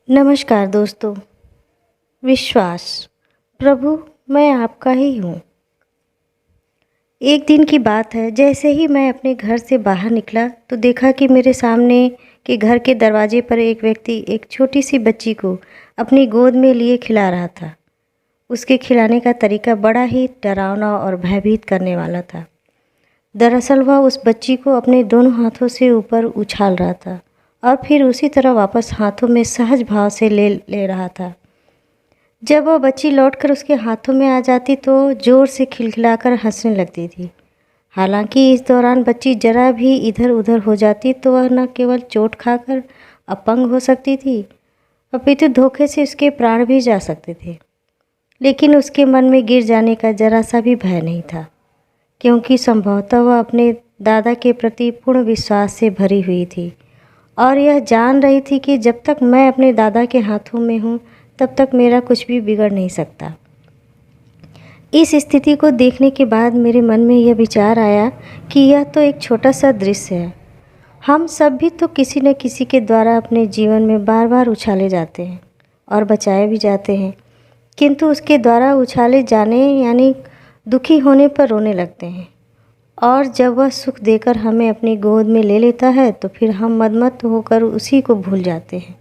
नमस्कार दोस्तों। विश्वास। प्रभु, मैं आपका ही हूँ। एक दिन की बात है, जैसे ही मैं अपने घर से बाहर निकला तो देखा कि मेरे सामने के घर के दरवाजे पर एक व्यक्ति एक छोटी सी बच्ची को अपनी गोद में लिए खिला रहा था। उसके खिलाने का तरीका बड़ा ही डरावना और भयभीत करने वाला था। दरअसल वह उस बच्ची को अपने दोनों हाथों से ऊपर उछाल रहा था और फिर उसी तरह वापस हाथों में सहज भाव से ले ले रहा था। जब वह बच्ची लौटकर उसके हाथों में आ जाती तो ज़ोर से खिलखिलाकर हंसने लगती थी। हालांकि इस दौरान बच्ची जरा भी इधर उधर हो जाती तो वह न केवल चोट खाकर अपंग हो सकती थी, अपितु धोखे से उसके प्राण भी जा सकते थे। लेकिन उसके मन में गिर जाने का जरा सा भी भय नहीं था, क्योंकि संभवतः वह अपने दादा के प्रति पूर्ण विश्वास से भरी हुई थी और यह जान रही थी कि जब तक मैं अपने दादा के हाथों में हूँ तब तक मेरा कुछ भी बिगड़ नहीं सकता। इस स्थिति को देखने के बाद मेरे मन में यह विचार आया कि यह तो एक छोटा सा दृश्य है। हम सब भी तो किसी न किसी के द्वारा अपने जीवन में बार बार उछाले जाते हैं और बचाए भी जाते हैं, किंतु उसके द्वारा उछाले जाने यानी दुखी होने पर रोने लगते हैं, और जब वह सुख देकर हमें अपनी गोद में ले लेता है तो फिर हम मदमस्त होकर उसी को भूल जाते हैं।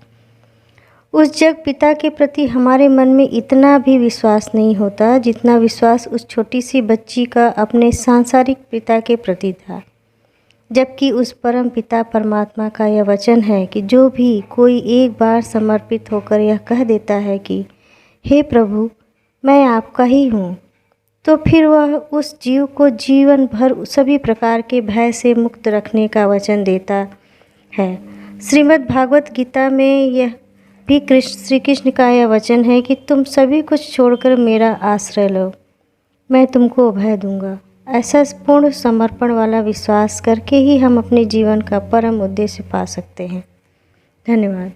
उस जग पिता के प्रति हमारे मन में इतना भी विश्वास नहीं होता जितना विश्वास उस छोटी सी बच्ची का अपने सांसारिक पिता के प्रति था। जबकि उस परम पिता परमात्मा का यह वचन है कि जो भी कोई एक बार समर्पित होकर यह कह देता है कि हे प्रभु, मैं आपका ही हूँ, तो फिर वह उस जीव को जीवन भर सभी प्रकार के भय से मुक्त रखने का वचन देता है। श्रीमद् भागवत गीता में यह भी श्री कृष्ण का यह वचन है कि तुम सभी कुछ छोड़कर मेरा आश्रय लो, मैं तुमको अभय दूंगा। ऐसा पूर्ण समर्पण वाला विश्वास करके ही हम अपने जीवन का परम उद्देश्य पा सकते हैं। धन्यवाद।